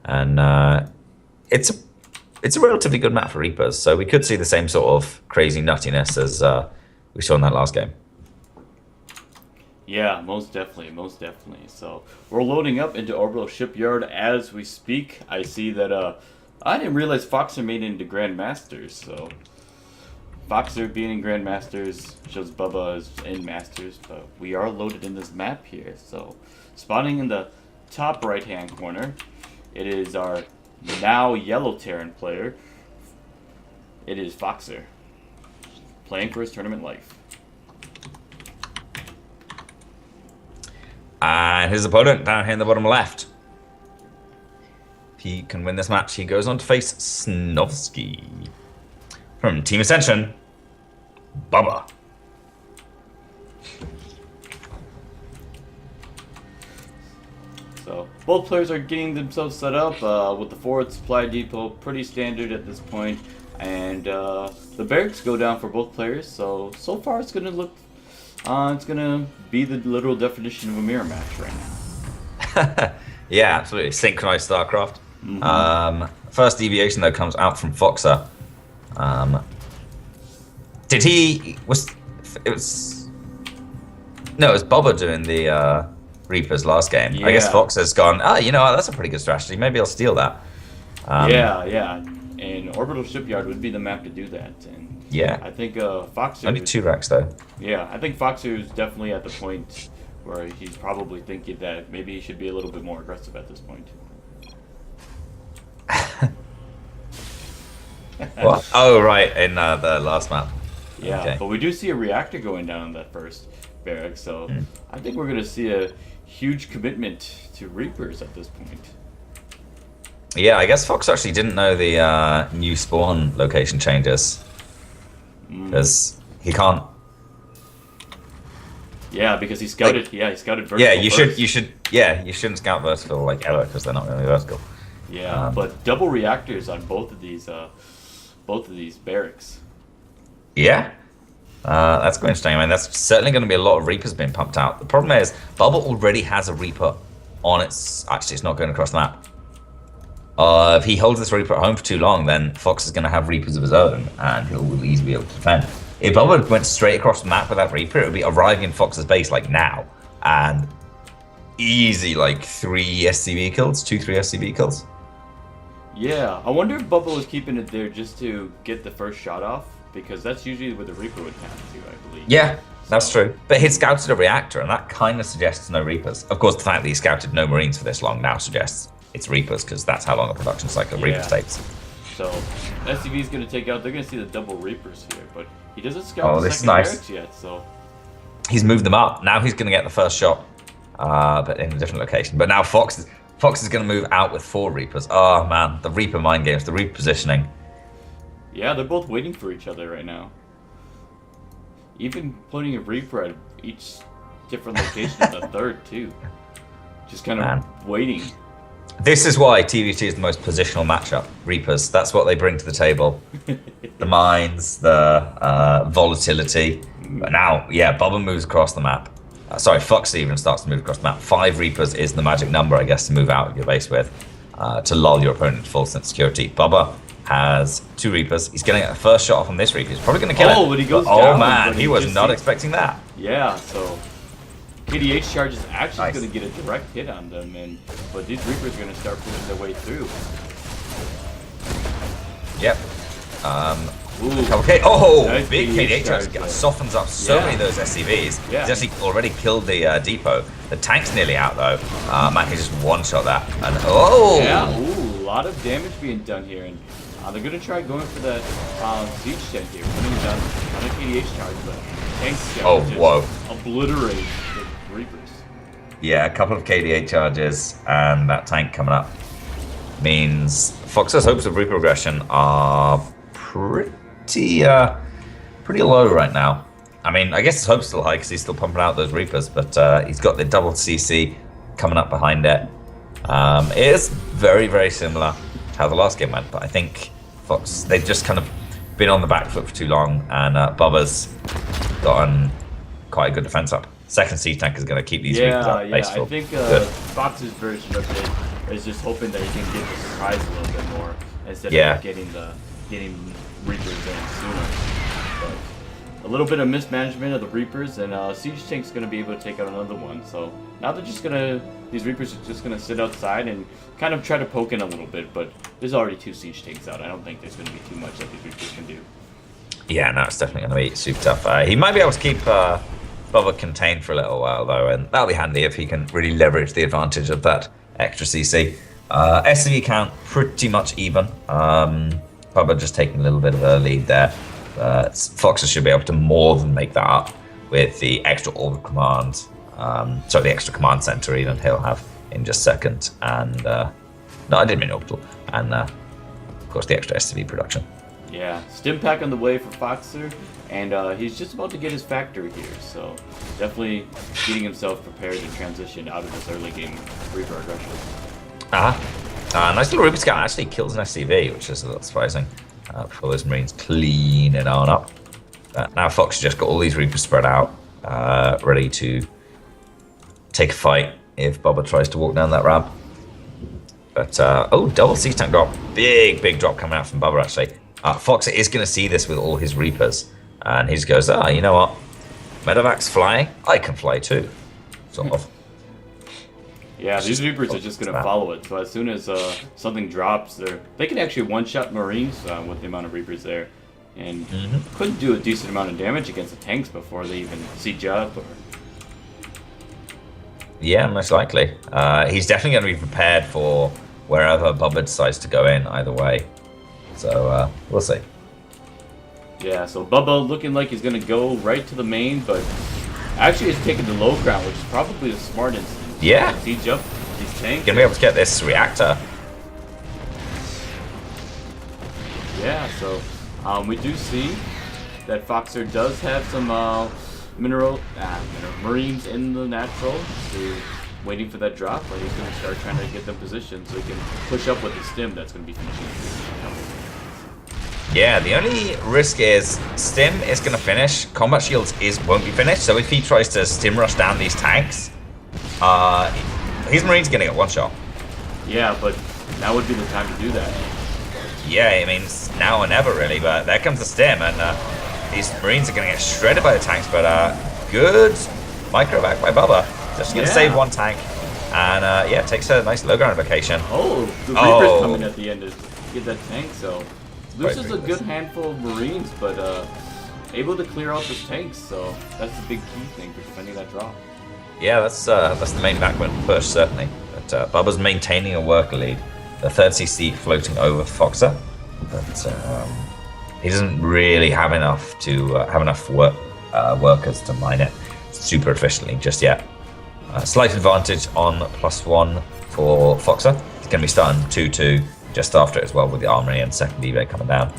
And it's a relatively good map for Reapers, so we could see the same sort of crazy nuttiness as we saw in that last game. Yeah, most definitely, most definitely. So we're loading up into Orbital Shipyard as we speak. I see that I didn't realize Foxer made it into Grandmasters, so Foxer being in Grandmasters shows Bubba is in Masters, but we are loaded in this map here. So spawning in the top right hand corner, it is our now yellow Terran player. It is Foxer, playing for his tournament life. And his opponent down here in the bottom left. If he can win this match, he goes on to face Snovsky. From Team Ascension, Bubba. So both players are getting themselves set up with the forward supply depot, pretty standard at this point, and the barracks go down for both players. So far it's gonna look, it's gonna be the literal definition of a mirror match right now. Yeah, absolutely. Synchronized StarCraft. First deviation though comes out from Foxer. It was Bubba doing the Reapers last game. Yeah. I guess Foxer's gone, you know what, that's a pretty good strategy. Maybe I'll steal that. Yeah. And Orbital Shipyard would be the map to do that. And Yeah. I think Foxer. Only 2 racks though. Yeah, I think Foxer is definitely at the point where he's probably thinking that maybe he should be a little bit more aggressive at this point. What? Oh, right, in the last map. Yeah, Okay. but we do see a reactor going down in that first barrack, so I think we're going to see a huge commitment to Reapers at this point. Yeah, I guess Fox actually didn't know the new spawn location changes. Because he can't. Yeah, because he scouted. He scouted vertical. Yeah, you first. you shouldn't scout vertical like ever because they're not going to be vertical. Yeah, but double reactors on both of these barracks. Yeah, that's quite interesting. I mean, that's certainly going to be a lot of Reapers being pumped out. The problem is, Bubba already has a Reaper on its. Actually, it's not going across the map. If he holds this Reaper at home for too long, then Fox is going to have Reapers of his own, and he'll easily be able to defend. If Bubba went straight across the map with that Reaper, it would be arriving in Fox's base like now, and easy like 3 SCV kills, 2-3 SCV kills. Yeah, I wonder if Bubba was keeping it there just to get the first shot off, because that's usually where the Reaper would count to, I believe. Yeah, that's true. But he scouted a reactor, and that kind of suggests no Reapers. Of course, the fact that he scouted no Marines for this long now suggests it's Reapers, because that's how long a production cycle of Reapers takes. So, SCV is going to take out, they're going to see the double Reapers here, but he doesn't scout the this is second nice. barracks yet, so... He's moved them up. Now he's going to get the first shot, but in a different location. But now Fox is going to move out with 4 Reapers. Oh, man, the Reaper mind games, the Reaper positioning. Yeah, they're both waiting for each other right now. Even putting a Reaper at each different location in the third, too. Just kind of waiting. This is why TVT is the most positional matchup. Reapers, that's what they bring to the table. The mines, the volatility. But now, yeah, Bubba moves across the map. Fox even starts to move across the map. 5 Reapers is the magic number, I guess, to move out of your base with, to lull your opponent to full sense security. Bubba has 2 Reapers. He's getting a first shot off on this Reaper. He's probably going to kill it. But he goes down. Oh, man, he was not expecting that. Yeah, so KDH charge is actually going to get a direct hit on them, but these Reapers are going to start pushing their way through. Yep. Okay. Oh, nice big KDH charge charge. softens up so many of those SCVs. Yeah. He's actually already killed the depot. The tank's nearly out though. Man, he just one-shot that. And Yeah, a lot of damage being done here, and they're going to try going for that siege tent here, putting it down on a KDH charge, but tanks just obliterate the Reapers. Yeah, a couple of KDH charges and that tank coming up means Fox's hopes of Reaper aggression are pretty low right now. I mean, I guess his hope's still high because he's still pumping out those Reapers, but he's got the double CC coming up behind it. It is very, very similar to how the last game went, but I think Fox, they've just kind of been on the back foot for too long, and Bubba's gotten quite a good defense up. Second siege tank is going to keep these Reapers up. I think Fox's version of it is just hoping that he can get the surprise a little bit more instead Yeah. of getting Reapers in sooner. But a little bit of mismanagement of the Reapers, and Siege Tank's going to be able to take out another one. So now they're just going to, these Reapers are just going to sit outside and kind of try to poke in a little bit, but there's already 2 Siege Tanks out. I don't think there's going to be too much that these Reapers can do. Yeah, no, it's definitely going to be super tough. He might be able to keep Bubba contained for a little while, though, and that'll be handy if he can really leverage the advantage of that extra CC. SCV count pretty much even. Bubba just taking a little bit of a lead there. Foxer should be able to more than make that up with the extra order command. The extra command center even he'll have in just a second. And no, I didn't mean orbital. And of course the extra SCV production. Yeah, Stim Pack on the way for Foxer, and he's just about to get his factory here, so definitely getting himself prepared to transition out of this early game Reaper aggression. Nice little Ruby Scout actually kills an SCV, which is a little surprising. Before those Marines clean it on up. Now Fox just got all these Reapers spread out, ready to take a fight if Bubba tries to walk down that ramp. But, oh, double Siege Tank drop. Big drop coming out from Bubba, actually. Fox is going to see this with all his Reapers. And he just goes, you know what? Medevac's flying. I can fly too. Sort of. Yeah, these Reapers are just going to follow it. So as soon as something drops, they can actually one-shot Marines with the amount of Reapers there. And couldn't do a decent amount of damage against the tanks before they even siege up. Yeah, most likely. He's definitely going to be prepared for wherever Bubba decides to go in, either way. So, we'll see. Yeah, so Bubba looking like he's going to go right to the main, but actually he's taking the low ground, which is probably the smartest. Yeah. Siege up these tanks. Gonna be able to get this reactor. Yeah, so we do see that Foxer does have some Marines in the natural, so waiting for that drop, but he's going to start trying to get them positioned so he can push up with the stim that's going to be finishing. Yeah, the only risk is Stim is going to finish. Combat Shields won't be finished, so if he tries to Stim rush down these tanks, his Marine's going to get one shot. Yeah, but now would be the time to do that. Yeah, I mean, it's now or never really, but there comes the Stim, and these Marines are going to get shredded by the tanks, but good microvac by Bubba. Just going to save one tank, and takes a nice low ground vacation. Oh, the Reaper's coming at the end to get that tank, so loses a good handful of Marines, but able to clear out this tank, so that's the big key thing for defending that drop. Yeah, that's the main backwind push, certainly. But Bubba's maintaining a worker lead. The third CC floating over Foxer, but he doesn't really have enough to workers to mine it super efficiently just yet. Slight advantage on +1 for Foxer. He's going to be starting 2-2 just after it as well with the armory and second evac coming down.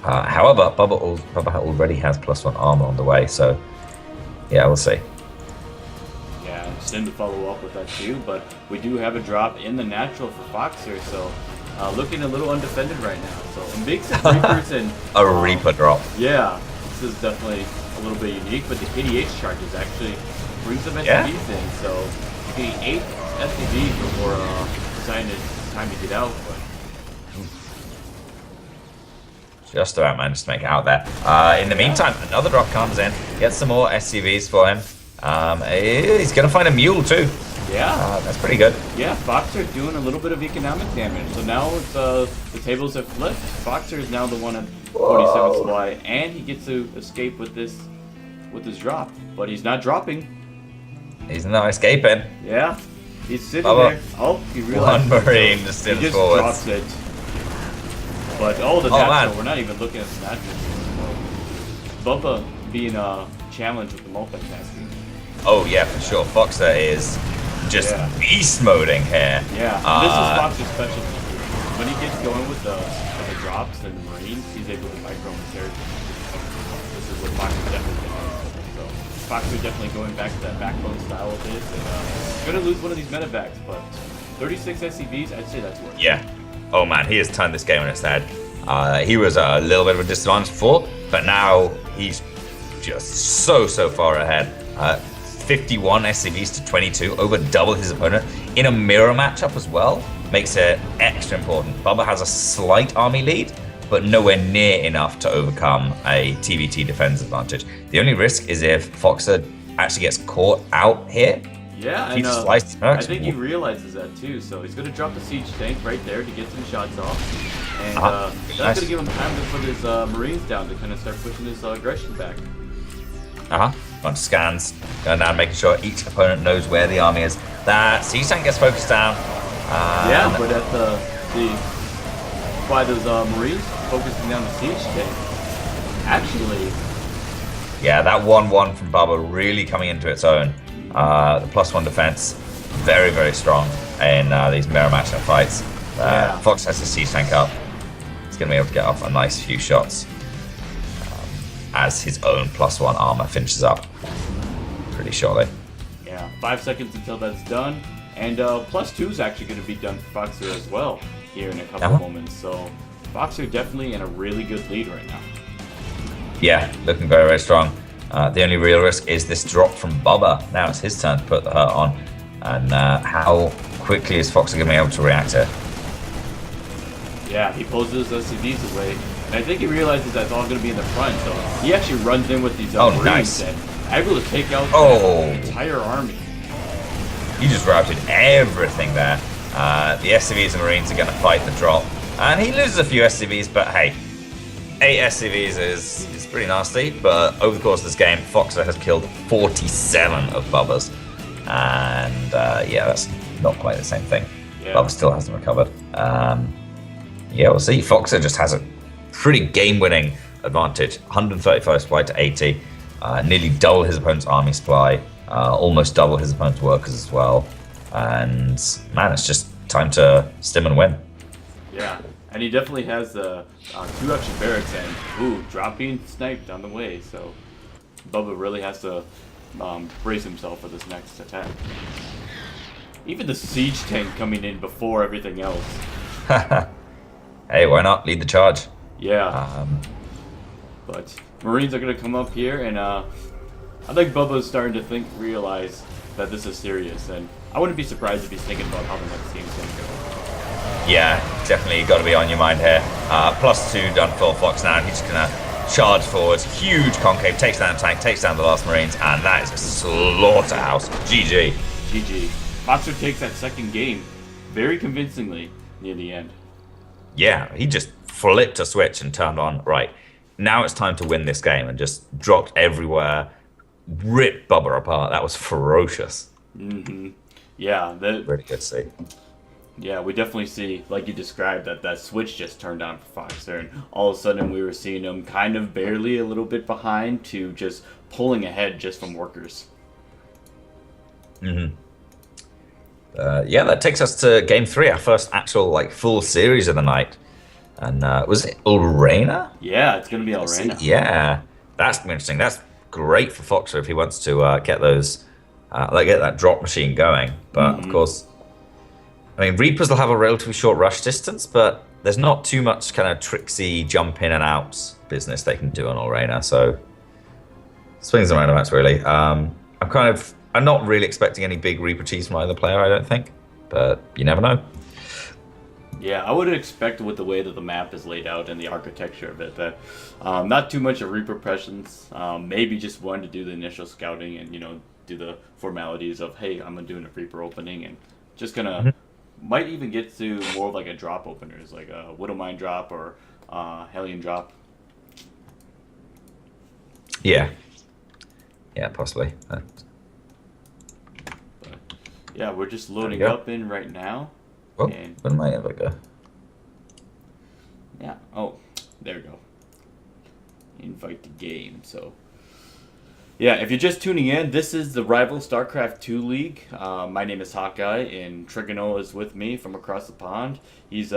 However, Bubba already has +1 armor on the way, so yeah, we'll see. Stim to follow up with that too, but we do have a drop in the natural for Foxer, so looking a little undefended right now. So a mix of Reapers and a Reaper drop. Yeah, this is definitely a little bit unique, but the KDH charges actually bring some SCVs in, so getting 8 SCVs before deciding it's time to get out. But just about managed to make it out there. In the meantime, another drop comes in, gets some more SCVs for him. He's going to find a mule too. Yeah. That's pretty good. Yeah, Foxer doing a little bit of economic damage. So now it's, the tables have flipped. Foxer is now the one at 47 supply, and he gets to escape with this drop. But he's not dropping. He's not escaping. Yeah. He's sitting there. Oh, he realized. One Marine just he just drops it. But the natural, we're not even looking at the natural. Bubba being challenged with the multitasking. Oh yeah, for sure. Foxer is just beast moding here. Yeah, this is Foxer's specialty. When he gets going with the drops and the Marines, he's able to micro and territory. This is what Foxer definitely does. So Foxer definitely going back to that backbone style of his, and gonna lose one of these medevacs, but 36 SCVs, I'd say that's worth it. Yeah. Oh man, he has turned this game on its head. He was a little bit of a disadvantage before, but now he's just so far ahead. 51 SCVs to 22, over double his opponent in a mirror matchup as well, makes it extra important. Bubba has a slight army lead, but nowhere near enough to overcome a TVT defense advantage. The only risk is if Foxer actually gets caught out here. Yeah, and I think he realizes that too, so he's going to drop the siege tank right there to get some shots off. And that's going to give him time to put his Marines down to kind of start pushing his aggression back. Bunch of scans, going down, making sure each opponent knows where the army is. That siege tank gets focused down. Yeah, but at by those Marines focusing down the siege tank, actually... Yeah, that 1-1 from Bubba really coming into its own. The +1 defense, very, very strong in these mirror matchup fights. Fox has the siege tank up. He's going to be able to get off a nice few shots as his own +1 armor finishes up pretty shortly. Yeah, 5 seconds until that's done. And +2 is actually going to be done for Foxer as well here in a couple of moments. So Foxer definitely in a really good lead right now. Yeah, looking very, very strong. The only real risk is this drop from Bubba. Now it's his turn to put the hurt on. And how quickly is Foxer going to be able to react here? Yeah, he pulls those SCVs away. And I think he realizes that's all going to be in the front. So he actually runs in with these Marines and able to take out the entire army. He just routed everything there. The SCVs and Marines are going to fight the drop. And he loses a few SCVs, but hey, 8 SCVs is pretty nasty. But over the course of this game, Foxer has killed 47 of Bubba's. And yeah, that's not quite the same thing. Yeah. Bubba still hasn't recovered. Yeah, we'll see. Foxer just has a pretty game-winning advantage. 135 supply to 80. Nearly double his opponent's army supply. Almost double his opponent's workers as well. And man, it's just time to stim and win. Yeah, and he definitely has 2 extra barracks and drop being sniped on the way. So Bubba really has to brace himself for this next attack. Even the siege tank coming in before everything else. Hey, why not lead the charge? Yeah. But Marines are gonna come up here, and I think Bubba's starting to realize that this is serious, and I wouldn't be surprised if he's thinking about how the next game's gonna go. Yeah, definitely got to be on your mind here. +2 done for Fox now. He's just gonna charge forward, huge concave, takes down the tank, takes down the last Marines, and that is a slaughterhouse. GG. GG. Foxer takes that second game very convincingly near the end. Yeah, he just flipped a switch and turned on, right, now it's time to win this game, and just dropped everywhere, ripped Bubba apart. That was ferocious. Mm-hmm. Yeah. Really good to see. Yeah, we definitely see, like you described, that switch just turned on for Foxer, and all of a sudden we were seeing him kind of barely a little bit behind to just pulling ahead just from workers. Mm-hmm. Yeah, that takes us to game 3, our first actual full series of the night. And was it Ulrena? Yeah, it's gonna be Ulrena. Yeah, that's interesting. That's great for Foxer if he wants to get those, get that drop machine going. But of course, I mean, Reapers will have a relatively short rush distance, but there's not too much kind of tricksy jump in and out business they can do on Ulrena. So swings and roundabouts really. I'm not really expecting any big Reaper cheese from either player, I don't think, but you never know. Yeah, I would expect with the way that the map is laid out and the architecture of it that not too much of Reaper presence, maybe just one to do the initial scouting and, do the formalities of, hey, I'm doing a Reaper opening, and just gonna, might even get to more of like a drop openers, like a Widowmine drop or Hellion drop. Yeah. Yeah, possibly. Yeah, we're just loading up in right now. Oh, where am I ever go? Yeah. Oh, there we go. Invite the game. So, yeah, if you're just tuning in, this is the rival StarCraft 2 League. My name is Hawkeye, and Trigonal is with me from across the pond. He's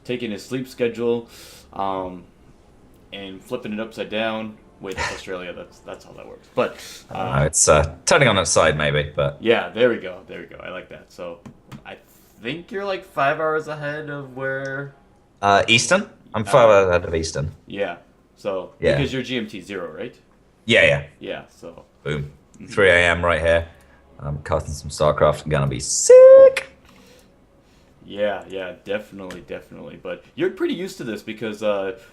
taking his sleep schedule and flipping it upside down. Wait, that's Australia. That's how that works. But it's turning on its side, maybe. But yeah, there we go. There we go. I like that. So I think you're like 5 hours ahead of where. Eastern. I'm 5 hours ahead of Eastern. Yeah. So because you're GMT 0, right? Yeah. Yeah. So boom. 3 a.m. right here. I'm casting some StarCraft. I'm gonna be sick. Yeah, definitely. But you're pretty used to this because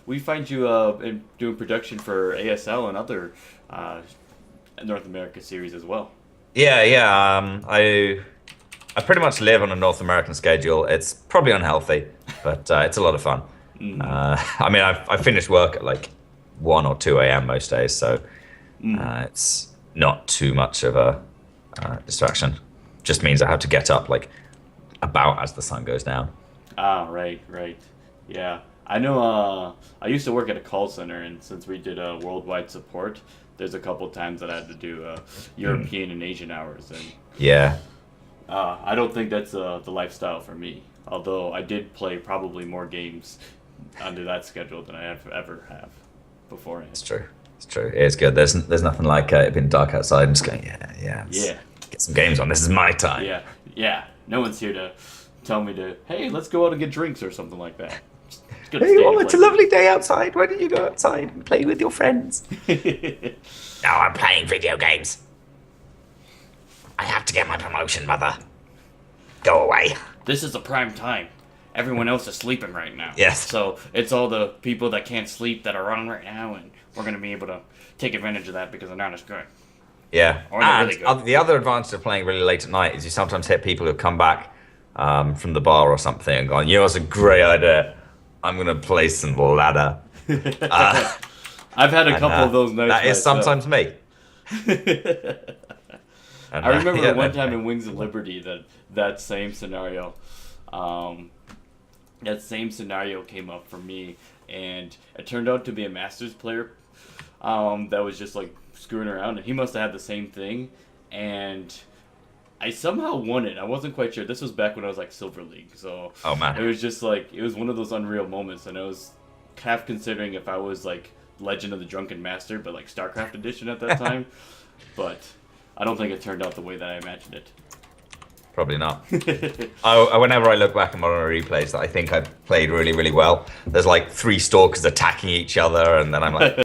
we find you doing production for ASL and other North America series as well. Yeah. I pretty much live on a North American schedule. It's probably unhealthy, but it's a lot of fun. I mean, I finish work at like 1 or 2 a.m. most days, so it's not too much of a distraction. Just means I have to get up like about as the sun goes down. Ah, right. Yeah. I know I used to work at a call center, and since we did worldwide support, there's a couple times that I had to do European and Asian hours. And Yeah. I don't think that's the lifestyle for me. Although I did play probably more games under that schedule than I ever have beforehand. It's true. It's good. There's nothing like it being dark outside and just going, yeah. Get some games on. This is my time. Yeah. No one's here to tell me to, hey, let's go out and get drinks or something like that. Hey, it's a lovely day outside. Why don't you go outside and play with your friends? No, I'm playing video games. I have to get my promotion, Mother. Go away. This is the prime time. Everyone else is sleeping right now. Yes. So it's all the people that can't sleep that are on right now, and we're going to be able to take advantage of that because they're not as good. Yeah. Or they're really good. The other advantage of playing really late at night is you sometimes hit people who come back from the bar or something and gone, it's a great idea. I'm going to play some ladder. I've had a couple of those nights. That is sometimes me. I remember one time in Wings of Liberty that same scenario. That same scenario came up for me, and it turned out to be a Masters player that was just like screwing around, and he must have had the same thing, and I somehow won it. I wasn't quite sure. This was back when I was like Silver League, so oh man, it was just like it was one of those unreal moments, and I was half considering if I was like Legend of the Drunken Master, but like StarCraft edition at that time, but I don't think it turned out the way that I imagined it. Probably not. Whenever I look back at modern replays that I think I played really, really well, there's like 3 stalkers attacking each other, and then I'm like,